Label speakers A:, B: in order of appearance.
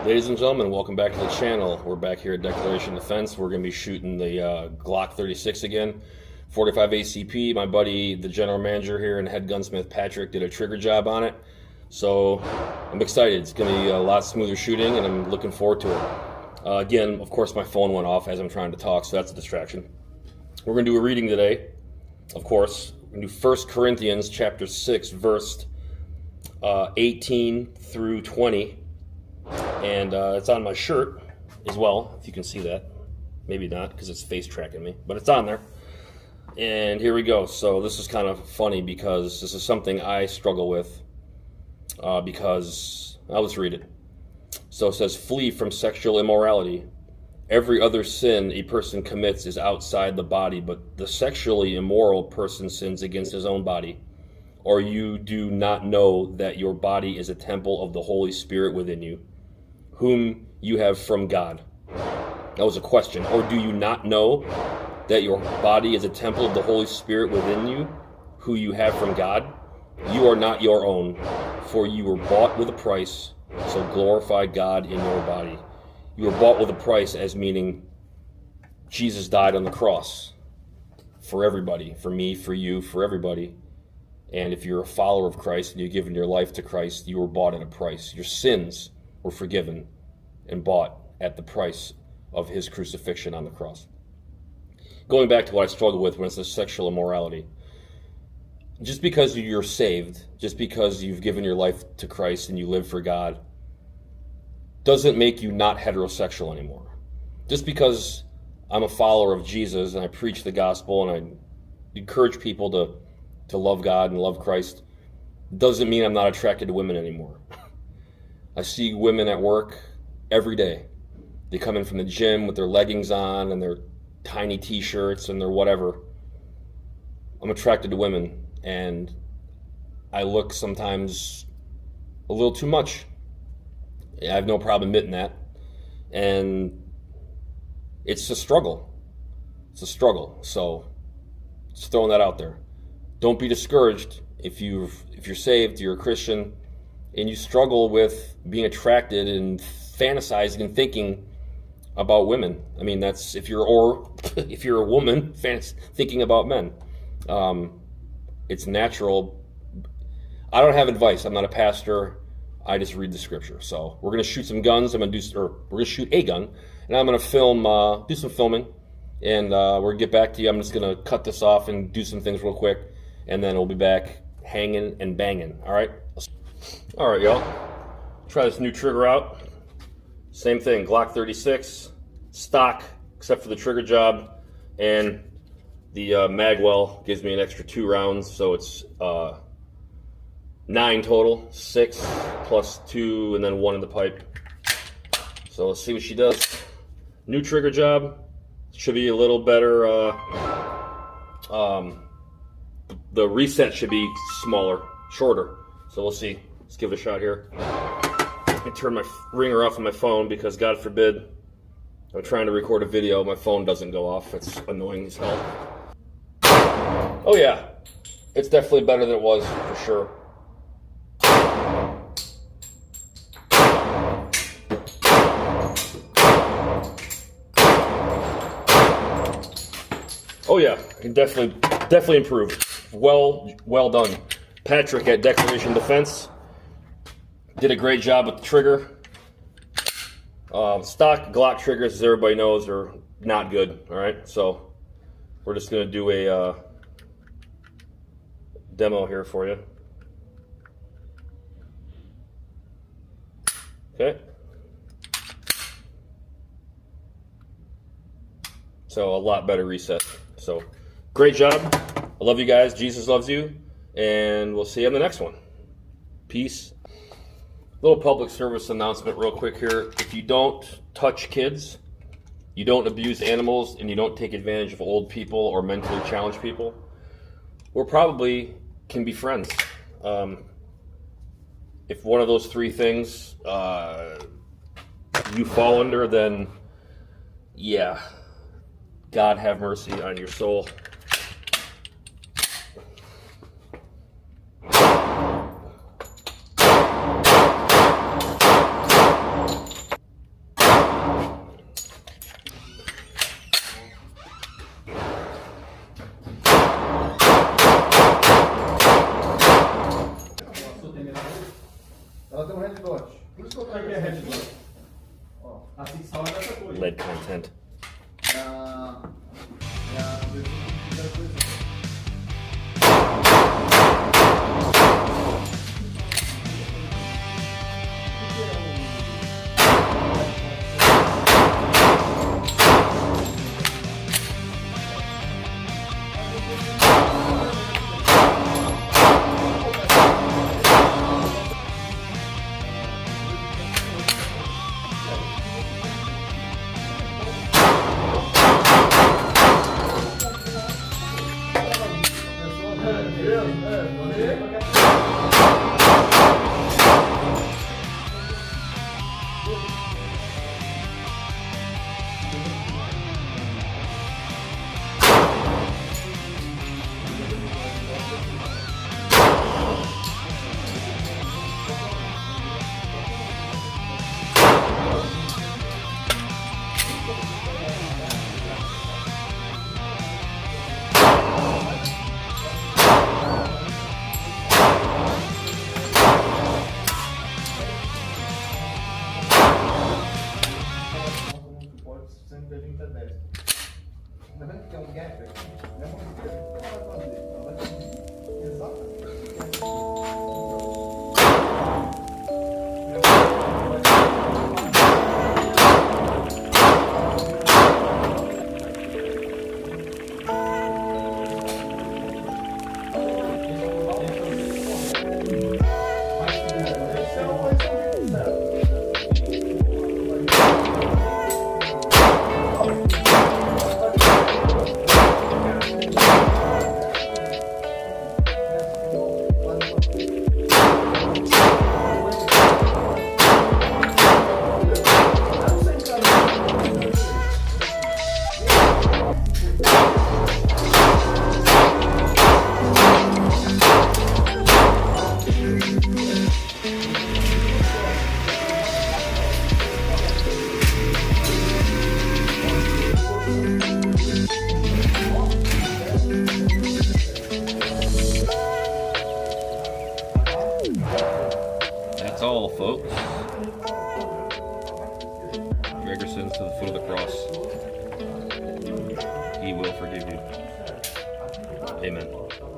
A: Ladies and gentlemen, welcome back to the channel. We're back here at Declaration Defense. We're going to be shooting the Glock 36 again, 45 ACP. My buddy, the general manager here and head gunsmith Patrick, did a trigger job on it. So I'm excited. It's going to be a lot smoother shooting, and I'm looking forward to it. Again, of course, my phone went off as I'm trying to talk, so that's a distraction. We're going to do a reading today, of course. We're going to do 1 Corinthians chapter 6, verse 18 through 20. And it's on my shirt as well, if you can see that. Maybe not, because it's face tracking me, but it's on there. And here we go. So this is kind of funny because this is something I struggle with because, let's read it. So it says, flee from sexual immorality. Every other sin a person commits is outside the body, but the sexually immoral person sins against his own body. Or you do not know that your body is a temple of the Holy Spirit within you, whom you have from God? That was a question. Or do you not know that your body is a temple of the Holy Spirit within you, who you have from God? You are not your own, for you were bought with a price, so glorify God in your body. You were bought with a price, as meaning Jesus died on the cross for everybody, for me, for you, for everybody. And if you're a follower of Christ and you've given your life to Christ, you were bought at a price. Your sins were forgiven and bought at the price of his crucifixion on the cross. Going back to what I struggle with when it says sexual immorality. Just because you're saved, just because you've given your life to Christ and you live for God, doesn't make you not heterosexual anymore. Just because I'm a follower of Jesus and I preach the gospel and I encourage people to love God and love Christ, doesn't mean I'm not attracted to women anymore. I see women at work every day. They come in from the gym with their leggings on and their tiny t-shirts and their whatever. I'm attracted to women, and I look sometimes a little too much. I have no problem admitting that. And it's a struggle. It's a struggle. So just throwing that out there. Don't be discouraged if you're saved, you're a Christian, and you struggle with being attracted and fantasizing and thinking about women. I mean, that's if you're a woman thinking about men. It's natural. I don't have advice. I'm not a pastor. I just read the scripture. So we're gonna shoot some guns. We're gonna shoot a gun, and I'm gonna film, do some filming, and we're gonna get back to you. I'm just gonna cut this off and do some things real quick, and then we'll be back hanging and banging. All right. All right, y'all. Try this new trigger out. Same thing, Glock 36, stock, except for the trigger job, and the magwell gives me an extra 2 rounds, so it's 9 total, 6 plus 2, and then 1 in the pipe. So let's see what she does. New trigger job, should be a little better. The reset should be smaller, shorter. So we'll see. Let's give it a shot here. Let me turn my ringer off on my phone because, God forbid, I'm trying to record a video, my phone doesn't go off. It's annoying as hell. Oh yeah, it's definitely better than it was, for sure. Oh yeah, I can definitely improve. Well done. Patrick at Declaration Defense did a great job with the trigger. Stock Glock triggers, as everybody knows, are not good. All right, so we're just going to do a demo here for you. Okay. So a lot better reset. So great job. I love you guys. Jesus loves you. And we'll see you on the next one. Peace. Little public service announcement real quick here. If you don't touch kids, you don't abuse animals, and you don't take advantage of old people or mentally challenged people, we're probably can be friends. If one of those 3 things you fall under, then yeah, God have mercy on your soul. Lead content. That's all, folks. Gregor sins to the foot of the cross. He will forgive you. Amen.